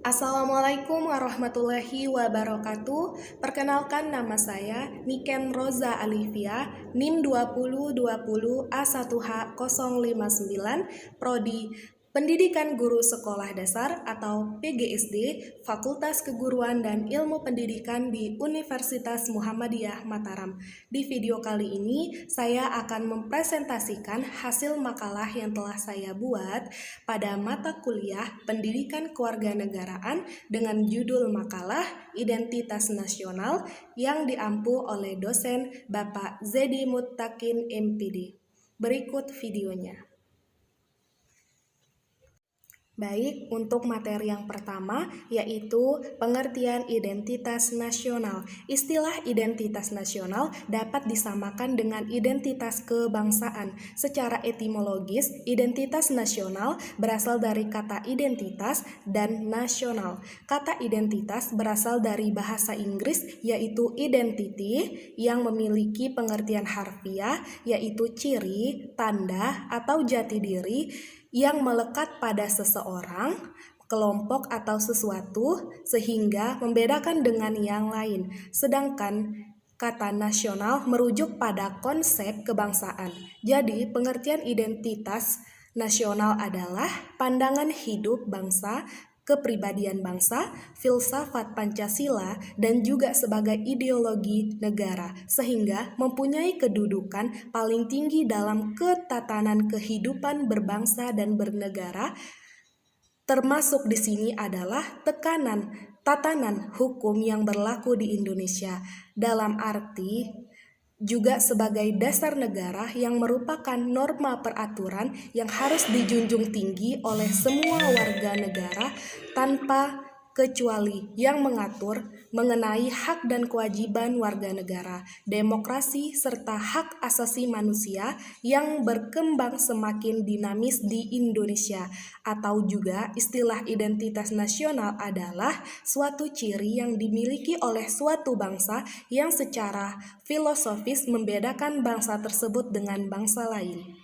Assalamualaikum warahmatullahi wabarakatuh. Perkenalkan, nama saya Niken Roza Alivia, NIM 2020 A1H059, Prodi Pendidikan Guru Sekolah Dasar atau PGSD, Fakultas Keguruan dan Ilmu Pendidikan di Universitas Muhammadiyah Mataram. Di video kali ini, saya akan mempresentasikan hasil makalah yang telah saya buat pada mata kuliah Pendidikan Kewarganegaraan dengan judul makalah Identitas Nasional yang diampu oleh dosen Bapak Zedi Muttaqin MPD. Berikut videonya. Baik, untuk materi yang pertama yaitu pengertian identitas nasional. Istilah identitas nasional dapat disamakan dengan identitas kebangsaan. Secara etimologis, identitas nasional berasal dari kata identitas dan nasional. Kata identitas berasal dari bahasa Inggris yaitu identity yang memiliki pengertian harfiah yaitu ciri, tanda, atau jati diri yang melekat pada seseorang, kelompok atau sesuatu sehingga membedakan dengan yang lain. Sedangkan kata nasional merujuk pada konsep kebangsaan. Jadi, pengertian identitas nasional adalah pandangan hidup bangsa, kepribadian bangsa, filsafat Pancasila, dan juga sebagai ideologi negara, sehingga mempunyai kedudukan paling tinggi dalam ketatanan kehidupan berbangsa dan bernegara. Termasuk di sini adalah tatanan hukum yang berlaku di Indonesia, dalam arti juga sebagai dasar negara yang merupakan norma peraturan yang harus dijunjung tinggi oleh semua warga negara tanpa kecuali, yang mengatur mengenai hak dan kewajiban warga negara, demokrasi, serta hak asasi manusia yang berkembang semakin dinamis di Indonesia. Atau juga istilah identitas nasional adalah suatu ciri yang dimiliki oleh suatu bangsa yang secara filosofis membedakan bangsa tersebut dengan bangsa lain.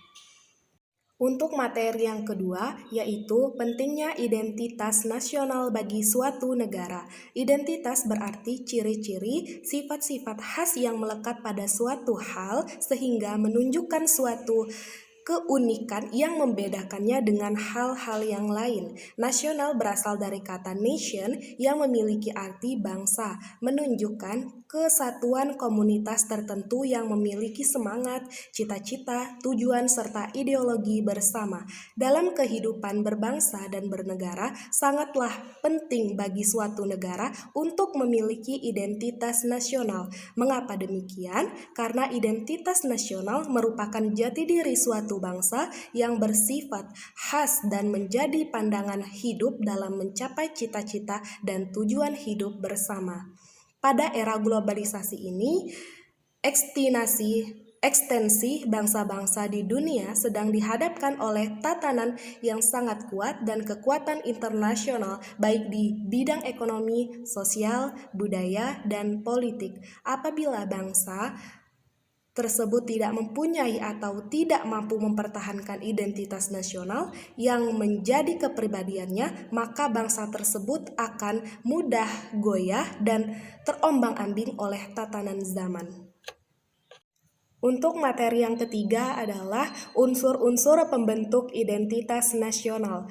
Untuk materi yang kedua, yaitu pentingnya identitas nasional bagi suatu negara. Identitas berarti ciri-ciri, sifat-sifat khas yang melekat pada suatu hal sehingga menunjukkan suatu keunikan yang membedakannya dengan hal-hal yang lain. Nasional berasal dari kata nation yang memiliki arti bangsa, menunjukkan kesatuan komunitas tertentu yang memiliki semangat, cita-cita, tujuan, serta ideologi bersama. Dalam kehidupan berbangsa dan bernegara, sangatlah penting bagi suatu negara untuk memiliki identitas nasional. Mengapa demikian? Karena identitas nasional merupakan jati diri suatu bangsa yang bersifat khas dan menjadi pandangan hidup dalam mencapai cita-cita dan tujuan hidup bersama. Pada era globalisasi ini, ekstensi bangsa-bangsa di dunia sedang dihadapkan oleh tatanan yang sangat kuat dan kekuatan internasional baik di bidang ekonomi, sosial, budaya, dan politik. Apabila bangsa tersebut tidak mempunyai atau tidak mampu mempertahankan identitas nasional yang menjadi kepribadiannya, maka bangsa tersebut akan mudah goyah dan terombang-ambing oleh tatanan zaman. Untuk materi yang ketiga adalah unsur-unsur pembentuk identitas nasional.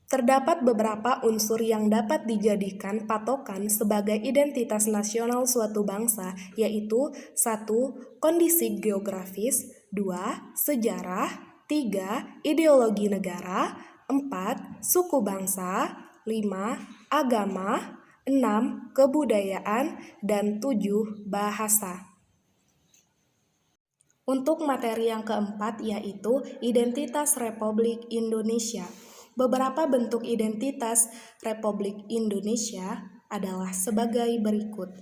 Terdapat beberapa unsur yang dapat dijadikan patokan sebagai identitas nasional suatu bangsa, yaitu 1. Kondisi geografis, 2. Sejarah, 3. Ideologi negara, 4. Suku bangsa, 5. Agama, 6. Kebudayaan, dan 7. Bahasa. Untuk materi yang keempat yaitu identitas Republik Indonesia. Beberapa bentuk identitas Republik Indonesia adalah sebagai berikut.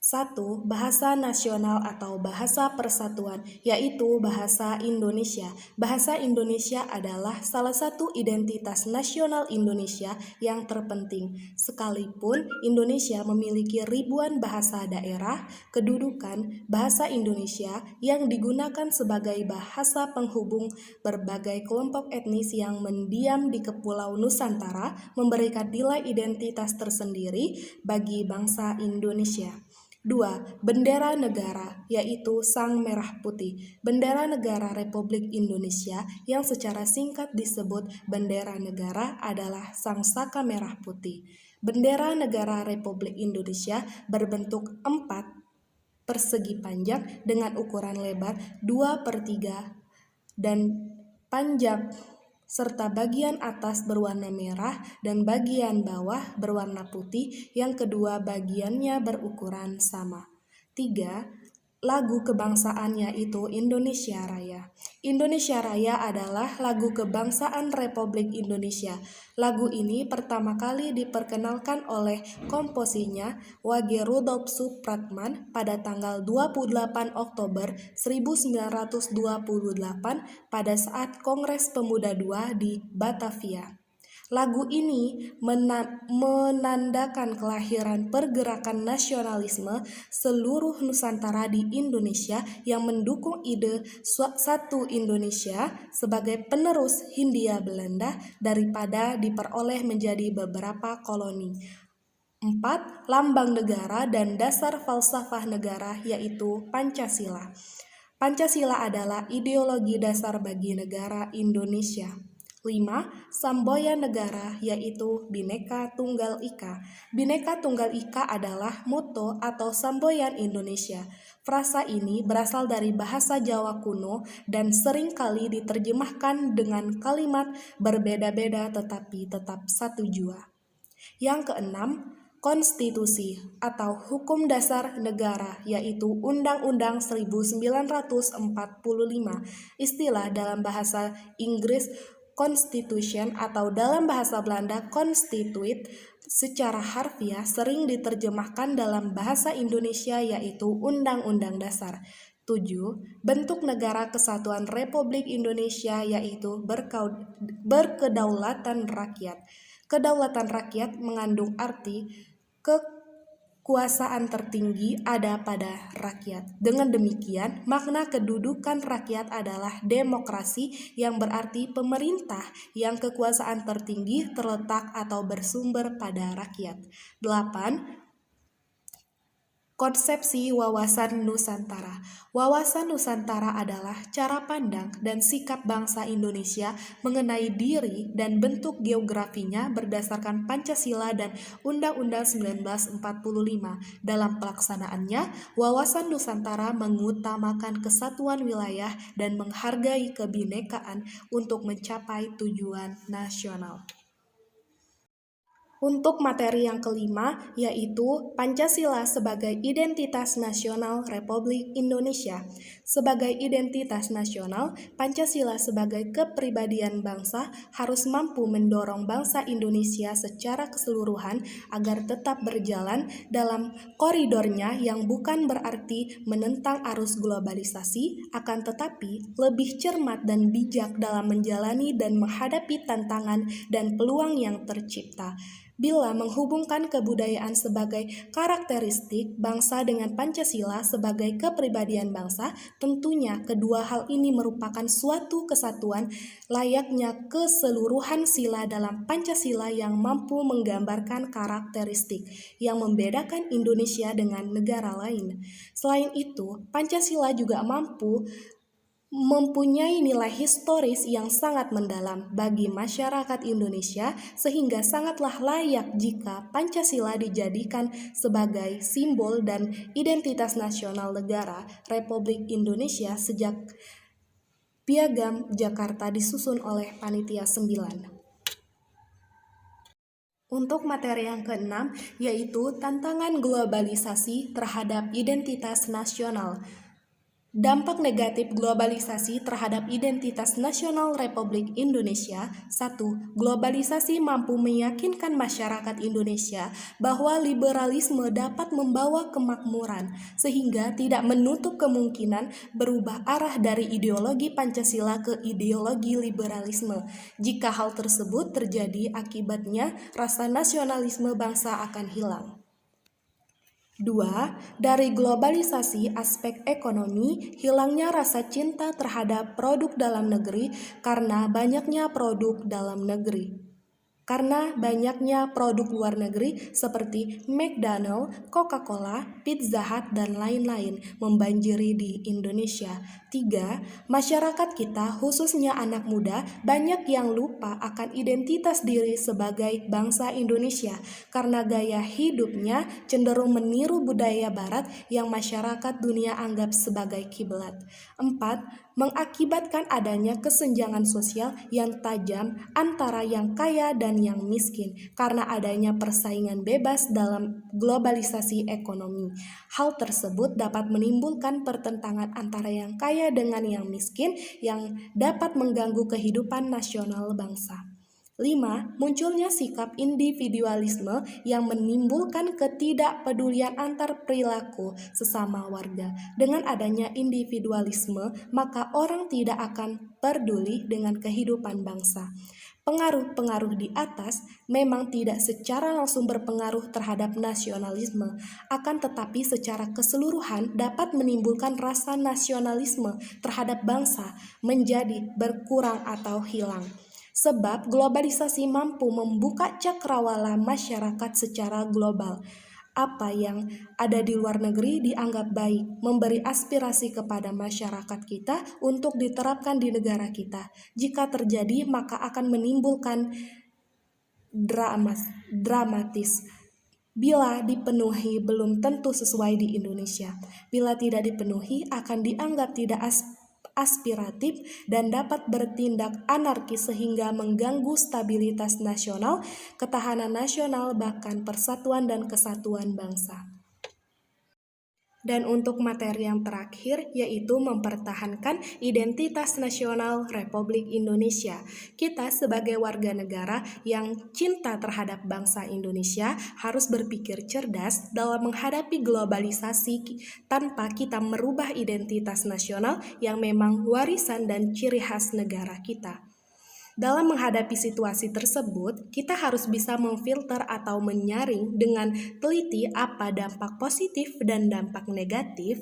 Satu, bahasa nasional atau bahasa persatuan, yaitu bahasa Indonesia. Bahasa Indonesia adalah salah satu identitas nasional Indonesia yang terpenting. Sekalipun Indonesia memiliki ribuan bahasa daerah, kedudukan bahasa Indonesia yang digunakan sebagai bahasa penghubung berbagai kelompok etnis yang mendiam di Kepulauan Nusantara memberikan nilai identitas tersendiri bagi bangsa Indonesia. 2. Bendera negara, yaitu Sang Merah Putih. Bendera negara Republik Indonesia yang secara singkat disebut bendera negara adalah Sang Saka Merah Putih. Bendera negara Republik Indonesia berbentuk 4 persegi panjang dengan ukuran lebar 2/3 dan panjang serta bagian atas berwarna merah dan bagian bawah berwarna putih, yang kedua bagiannya berukuran sama. 3. Lagu kebangsaan yaitu Indonesia Raya. Indonesia Raya adalah lagu kebangsaan Republik Indonesia. Lagu ini pertama kali diperkenalkan oleh komposinya W.G. Rudolf Supratman pada tanggal 28 Oktober 1928 pada saat Kongres Pemuda II di Batavia. Lagu ini menandakan kelahiran pergerakan nasionalisme seluruh Nusantara di Indonesia yang mendukung ide satu Indonesia sebagai penerus Hindia Belanda daripada diperoleh menjadi beberapa koloni. 4. Lambang negara dan dasar falsafah negara yaitu Pancasila. Pancasila adalah ideologi dasar bagi negara Indonesia. 5. Samboyan negara yaitu Bhinneka Tunggal Ika. Bhinneka Tunggal Ika adalah moto atau samboyan Indonesia. Frasa ini berasal dari bahasa Jawa kuno dan sering kali diterjemahkan dengan kalimat berbeda-beda tetapi tetap satu jua. Yang keenam, konstitusi atau hukum dasar negara yaitu Undang-Undang 1945. Istilah dalam bahasa Inggris Constitution atau dalam bahasa Belanda Constitute secara harfiah sering diterjemahkan dalam bahasa Indonesia yaitu Undang-Undang Dasar. 7. Bentuk negara kesatuan Republik Indonesia yaitu berkedaulatan rakyat. Kedaulatan rakyat mengandung arti kekuasaan tertinggi ada pada rakyat. Dengan demikian, makna kedudukan rakyat adalah demokrasi yang berarti pemerintah yang kekuasaan tertinggi terletak atau bersumber pada rakyat. 8. Konsepsi wawasan Nusantara. Wawasan Nusantara adalah cara pandang dan sikap bangsa Indonesia mengenai diri dan bentuk geografinya berdasarkan Pancasila dan Undang-Undang 1945. Dalam pelaksanaannya, wawasan Nusantara mengutamakan kesatuan wilayah dan menghargai kebinekaan untuk mencapai tujuan nasional. Untuk materi yang kelima, yaitu Pancasila sebagai identitas nasional Republik Indonesia. Sebagai identitas nasional, Pancasila sebagai kepribadian bangsa harus mampu mendorong bangsa Indonesia secara keseluruhan agar tetap berjalan dalam koridornya yang bukan berarti menentang arus globalisasi, akan tetapi lebih cermat dan bijak dalam menjalani dan menghadapi tantangan dan peluang yang tercipta. Bila menghubungkan kebudayaan sebagai karakteristik bangsa dengan Pancasila sebagai kepribadian bangsa, tentunya kedua hal ini merupakan suatu kesatuan layaknya keseluruhan sila dalam Pancasila yang mampu menggambarkan karakteristik yang membedakan Indonesia dengan negara lain. Selain itu, Pancasila juga mempunyai nilai historis yang sangat mendalam bagi masyarakat Indonesia sehingga sangatlah layak jika Pancasila dijadikan sebagai simbol dan identitas nasional negara Republik Indonesia sejak Piagam Jakarta disusun oleh Panitia 9. Untuk materi yang keenam yaitu tantangan globalisasi terhadap identitas nasional. Dampak negatif globalisasi terhadap identitas nasional Republik Indonesia. 1. Globalisasi mampu meyakinkan masyarakat Indonesia bahwa liberalisme dapat membawa kemakmuran, sehingga tidak menutup kemungkinan berubah arah dari ideologi Pancasila ke ideologi liberalisme. Jika hal tersebut terjadi, akibatnya rasa nasionalisme bangsa akan hilang. 2. Dari globalisasi aspek ekonomi, hilangnya rasa cinta terhadap produk dalam negeri karena banyaknya produk dalam negeri. Karena banyaknya produk luar negeri seperti McDonald's, Coca-Cola, Pizza Hut, dan lain-lain membanjiri di Indonesia. 3. Masyarakat kita, khususnya anak muda, banyak yang lupa akan identitas diri sebagai bangsa Indonesia karena gaya hidupnya cenderung meniru budaya barat yang masyarakat dunia anggap sebagai kiblat. 4. Mengakibatkan adanya kesenjangan sosial yang tajam antara yang kaya dan yang miskin karena adanya persaingan bebas dalam globalisasi ekonomi. Hal tersebut dapat menimbulkan pertentangan antara yang kaya dengan yang miskin yang dapat mengganggu kehidupan nasional bangsa. 5. Munculnya sikap individualisme yang menimbulkan ketidakpedulian antar perilaku sesama warga. Dengan adanya individualisme, maka orang tidak akan peduli dengan kehidupan bangsa. Pengaruh-pengaruh di atas memang tidak secara langsung berpengaruh terhadap nasionalisme, akan tetapi secara keseluruhan dapat menimbulkan rasa nasionalisme terhadap bangsa menjadi berkurang atau hilang. Sebab globalisasi mampu membuka cakrawala masyarakat secara global. Apa yang ada di luar negeri dianggap baik, memberi aspirasi kepada masyarakat kita untuk diterapkan di negara kita. Jika terjadi, maka akan menimbulkan dramatis. Bila dipenuhi belum tentu sesuai di Indonesia. Bila tidak dipenuhi akan dianggap tidak aspiratif dan dapat bertindak anarkis sehingga mengganggu stabilitas nasional, ketahanan nasional, bahkan persatuan dan kesatuan bangsa. Dan untuk materi yang terakhir yaitu mempertahankan identitas nasional Republik Indonesia. Kita sebagai warga negara yang cinta terhadap bangsa Indonesia harus berpikir cerdas dalam menghadapi globalisasi tanpa kita merubah identitas nasional yang memang warisan dan ciri khas negara kita. Dalam menghadapi situasi tersebut, kita harus bisa memfilter atau menyaring dengan teliti apa dampak positif dan dampak negatif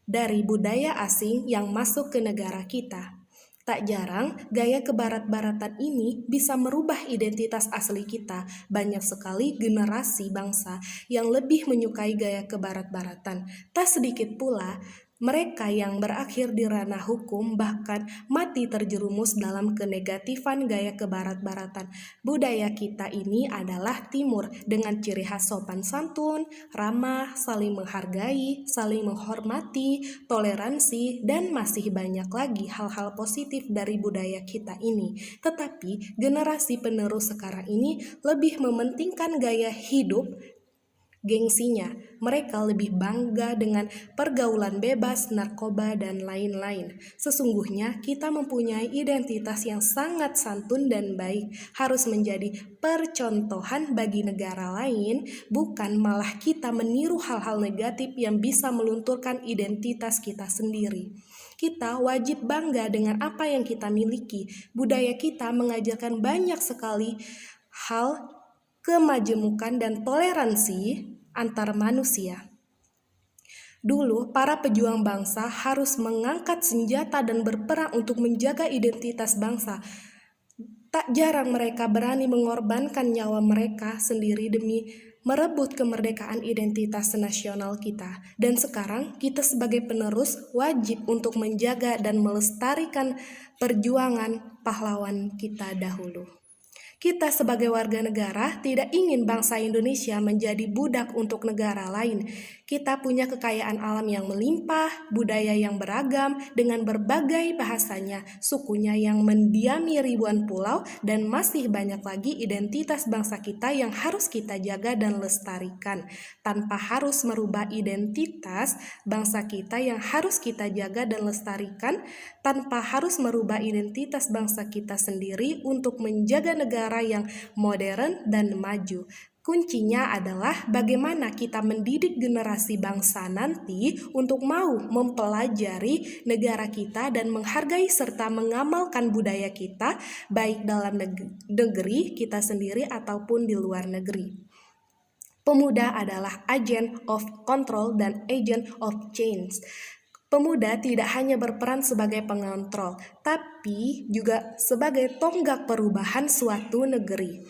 dari budaya asing yang masuk ke negara kita. Tak jarang, gaya kebarat-baratan ini bisa merubah identitas asli kita. Banyak sekali generasi bangsa yang lebih menyukai gaya kebarat-baratan. Tak sedikit pula mereka yang berakhir di ranah hukum bahkan mati terjerumus dalam kenegatifan gaya kebarat-baratan. Budaya kita ini adalah timur dengan ciri khas sopan santun, ramah, saling menghargai, saling menghormati, toleransi, dan masih banyak lagi hal-hal positif dari budaya kita ini. Tetapi generasi penerus sekarang ini lebih mementingkan gaya hidup, gengsinya. Mereka lebih bangga dengan pergaulan bebas, narkoba, dan lain-lain. Sesungguhnya kita mempunyai identitas yang sangat santun dan baik, harus menjadi percontohan bagi negara lain, bukan malah kita meniru hal-hal negatif yang bisa melunturkan identitas kita sendiri. Kita wajib bangga dengan apa yang kita miliki. Budaya kita mengajarkan banyak sekali hal kemajemukan dan toleransi antar manusia. Dulu, para pejuang bangsa harus mengangkat senjata dan berperang untuk menjaga identitas bangsa. Tak jarang mereka berani mengorbankan nyawa mereka sendiri demi merebut kemerdekaan identitas nasional kita. Dan sekarang, kita sebagai penerus wajib untuk menjaga dan melestarikan perjuangan pahlawan kita dahulu. Kita sebagai warga negara tidak ingin bangsa Indonesia menjadi budak untuk negara lain. Kita punya kekayaan alam yang melimpah, budaya yang beragam, dengan berbagai bahasanya, sukunya yang mendiami ribuan pulau, dan masih banyak lagi identitas bangsa kita yang harus kita jaga dan lestarikan. Tanpa harus merubah identitas bangsa kita yang harus kita jaga dan lestarikan, tanpa harus merubah identitas bangsa kita sendiri untuk menjaga negara yang modern dan maju. Kuncinya adalah bagaimana kita mendidik generasi bangsa nanti untuk mau mempelajari negara kita dan menghargai serta mengamalkan budaya kita, baik dalam negeri kita sendiri ataupun di luar negeri. Pemuda adalah agent of control dan agent of change. Pemuda tidak hanya berperan sebagai pengontrol, tapi juga sebagai tonggak perubahan suatu negeri.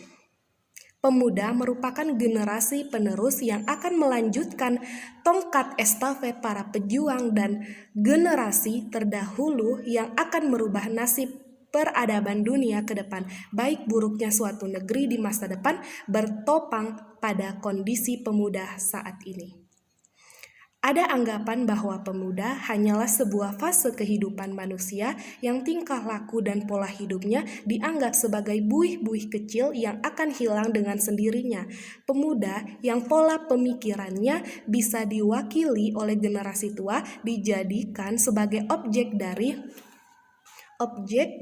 Pemuda merupakan generasi penerus yang akan melanjutkan tongkat estafet para pejuang dan generasi terdahulu yang akan merubah nasib peradaban dunia ke depan. Baik buruknya suatu negeri di masa depan bertopang pada kondisi pemuda saat ini. Ada anggapan bahwa pemuda hanyalah sebuah fase kehidupan manusia yang tingkah laku dan pola hidupnya dianggap sebagai buih-buih kecil yang akan hilang dengan sendirinya. Pemuda yang pola pemikirannya bisa diwakili oleh generasi tua dijadikan sebagai objek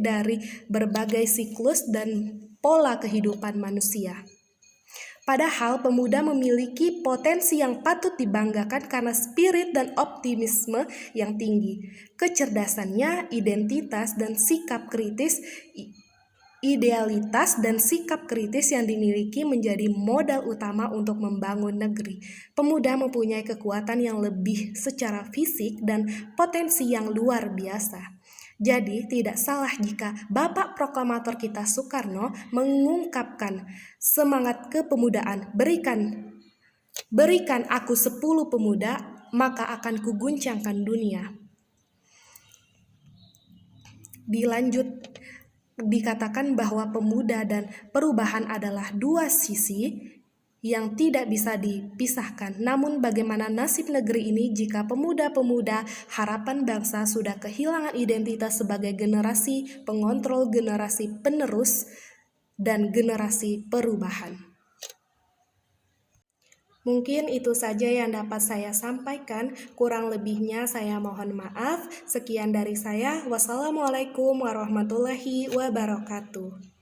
dari berbagai siklus dan pola kehidupan manusia. Padahal pemuda memiliki potensi yang patut dibanggakan karena spirit dan optimisme yang tinggi. Kecerdasannya, identitas dan sikap kritis, idealitas dan sikap kritis yang dimiliki menjadi modal utama untuk membangun negeri. Pemuda mempunyai kekuatan yang lebih secara fisik dan potensi yang luar biasa. Jadi tidak salah jika Bapak Proklamator kita Soekarno mengungkapkan semangat kepemudaan, berikan aku 10 pemuda, maka akan kuguncangkan dunia. Dilanjut dikatakan bahwa pemuda dan perubahan adalah dua sisi yang tidak bisa dipisahkan. Namun bagaimana nasib negeri ini jika pemuda-pemuda harapan bangsa sudah kehilangan identitas sebagai generasi pengontrol, generasi penerus, dan generasi perubahan? Mungkin itu saja yang dapat saya sampaikan. Kurang lebihnya saya mohon maaf. Sekian dari saya. Wassalamualaikum warahmatullahi wabarakatuh.